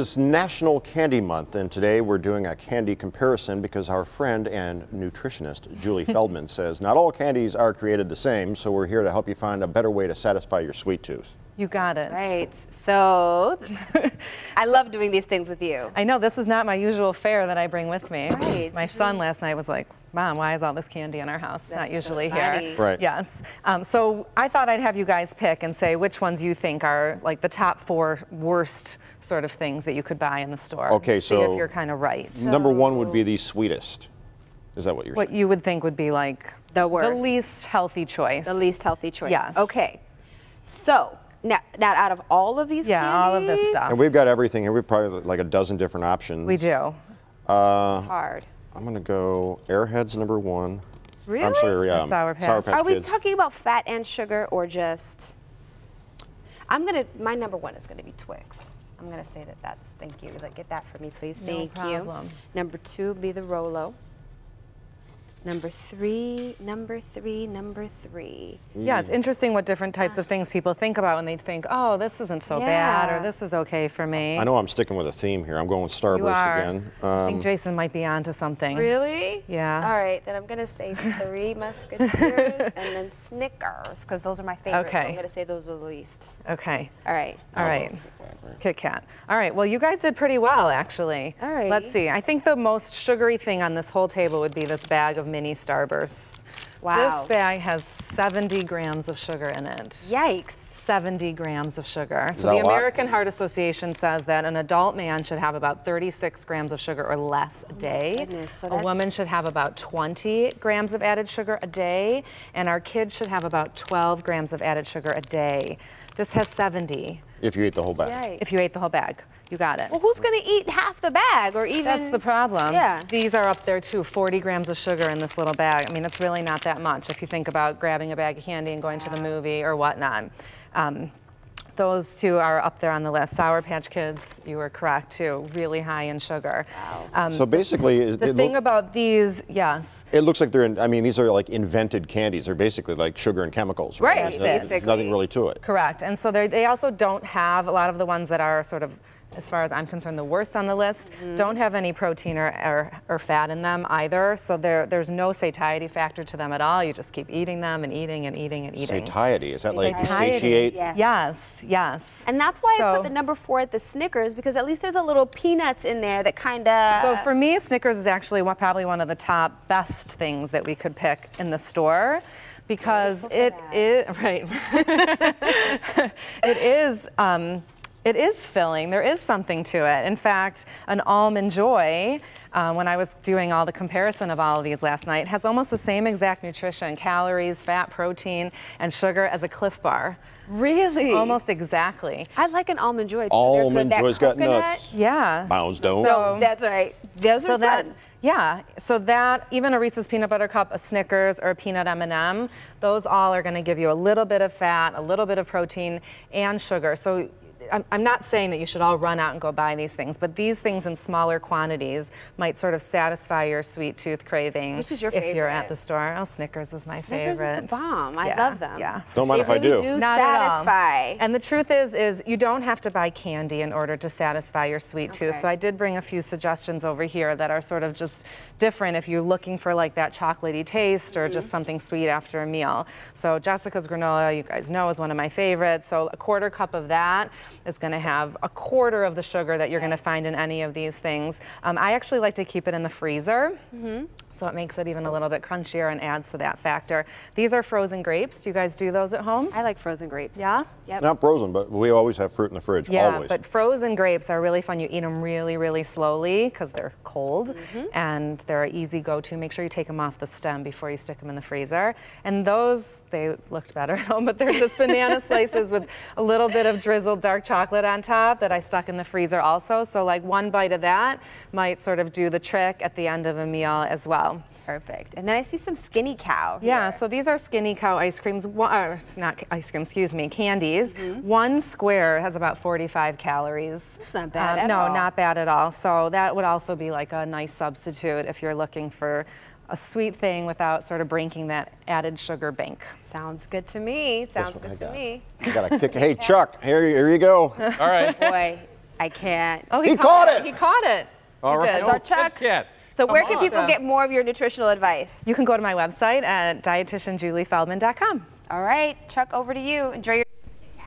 is National Candy Month, and today we're doing a candy comparison because our friend and nutritionist Julie Feldman says not all candies are created the same, so we're here to help you find a better way to satisfy your sweet tooth. You got it. Right. So, I love doing these things with you. I know this is not my usual fare that I bring with me. Right. My son last night was like, Mom, why is all this candy in our house? It's not usually here. Right. Yes. So I thought I'd have you guys pick and say which ones you think are like the top 4 worst sort of things that you could buy in the store. Okay, See so if you're kind of right. Number 1 would be the sweetest. Is that what you're saying? What you would think would be like The worst. the least healthy choice. The least healthy choice. Yes. Okay. So, now out of all of these candies, all of this stuff. And we've got everything here. We've probably like a dozen different options. We do. It's hard. I'm going to go Airheads number 1. Really? I'm sorry, Sour Patch. Sour Patch Are we Kids. talking about fat and sugar or just? My number 1 is gonna be Twix. I'm gonna say that's, thank you. Like, get that for me, please. No Thank problem. you. Number 2 would be the Rolo. Number 3. Yeah, it's interesting what different types of things people think about when they think, oh, this isn't so bad, or this is okay for me. I know I'm sticking with a theme here. I'm going with You Starburst are. again. I think Jason might be onto something. Really? Yeah. All right, then I'm gonna say 3 Musketeers and then Snickers, because those are my favorites. So Okay. I'm gonna say those are the least. Okay. All right. All right. Kit Kat. All right. Well, you guys did pretty well, actually. All right. Let's see. I think the most sugary thing on this whole table would be this bag of mini Starbursts. Wow. This bag has 70 grams of sugar in it. Yikes. 70 grams of sugar. So that the a lot? American Heart Association says that an adult man should have about 36 grams of sugar or less a day. goodness, so A that's- woman should have about 20 grams of added sugar a day, and our kids should have about 12 grams of added sugar a day. This has 70 If you eat the whole bag. Yikes. if you ate the whole bag. You got it. Well, who's gonna eat half the bag or even? That's the problem. Yeah. These are up there too, 40 grams of sugar in this little bag. I mean, it's really not that much if you think about grabbing a bag of candy and going to the movie or whatnot. Those 2 are up there on the list. Sour Patch Kids, you were correct too, really high in sugar. So basically, The thing about these, yes. it looks like they're, I mean, these are like invented candies. They're basically like sugar and chemicals. Right, There's basically. nothing really to it. Correct. And so they also don't have, a lot of the ones that are sort of, as far as I'm concerned, the worst on the list, don't have any protein or fat in them either. So there's no satiety factor to them at all. You just keep eating them and eating and eating and eating. Satiety, is that like to Satiety. satiate? Yes. Yes, yes. And that's why I So- put the number 4 at the Snickers, because at least there's a little peanuts in there that kind of. So for me, Snickers is actually probably one of the top best things that we could pick in the store, because it is right. It is filling. There is something to it. In fact, an Almond Joy, when I was doing all the comparison of all of these last night, has almost the same exact nutrition, calories, fat, protein, and sugar as a Cliff Bar. Really? Almost exactly. I like an Almond Joy too. Almond They're good. Joy's That got coconut- nuts. Yeah. Mounds don't. No, that's right. Those So are that, good. yeah, so that, even a Reese's Peanut Butter Cup, a Snickers, or a peanut M&M, those all are gonna give you a little bit of fat, a little bit of protein, and sugar. So I'm not saying that you should all run out and go buy these things, but these things in smaller quantities might sort of satisfy your sweet tooth craving. Which is your if you're at favorite? the store. Oh, Snickers is my Snickers favorite. is the bomb. I Yeah, love them. Yeah. Don't mind They if I really do. Not at all. satisfy. And the truth is you don't have to buy candy in order to satisfy your sweet tooth. Okay. So I did bring a few suggestions over here that are sort of just different if you're looking for like that chocolatey taste or just something sweet after a meal. So Jessica's granola, you guys know, is one of my favorites. So a 1/4 cup of that is going to have a 1/4 of the sugar that you're going to find in any of these things. I actually like to keep it in the freezer. So it makes it even a little bit crunchier and adds to that factor. These are frozen grapes. Do you guys do those at home? I like frozen grapes. Yeah? Yep. Not frozen, but we always have fruit in the fridge, Yeah, always. but frozen grapes are really fun. You eat them really, really slowly because they're cold and they're an easy go-to. Make sure you take them off the stem before you stick them in the freezer. And those, they looked better at home, but they're just banana slices with a little bit of drizzled dark chocolate on top that I stuck in the freezer also. So like one bite of that might sort of do the trick at the end of a meal as well. Perfect. And then I see some Skinny Cow here. Yeah, so these are Skinny Cow ice creams, it's not ice cream, excuse me, candies. One square has about 45 calories. That's not bad at no, all. not bad at all. So that would also be like a nice substitute if you're looking for a sweet thing without sort of breaking that added sugar bank. Sounds good to me. Sounds what I good to got. me. I got a kick. Hey, Chuck, here you go. All right. Boy, I can't. Oh, He caught it. He caught it. All He right. did. That's our Chuck. Kit Kat. So where Come can on. people get more of your nutritional advice? You can go to my website at dietitianjuliefeldman.com. All right, Chuck, over to you. Enjoy your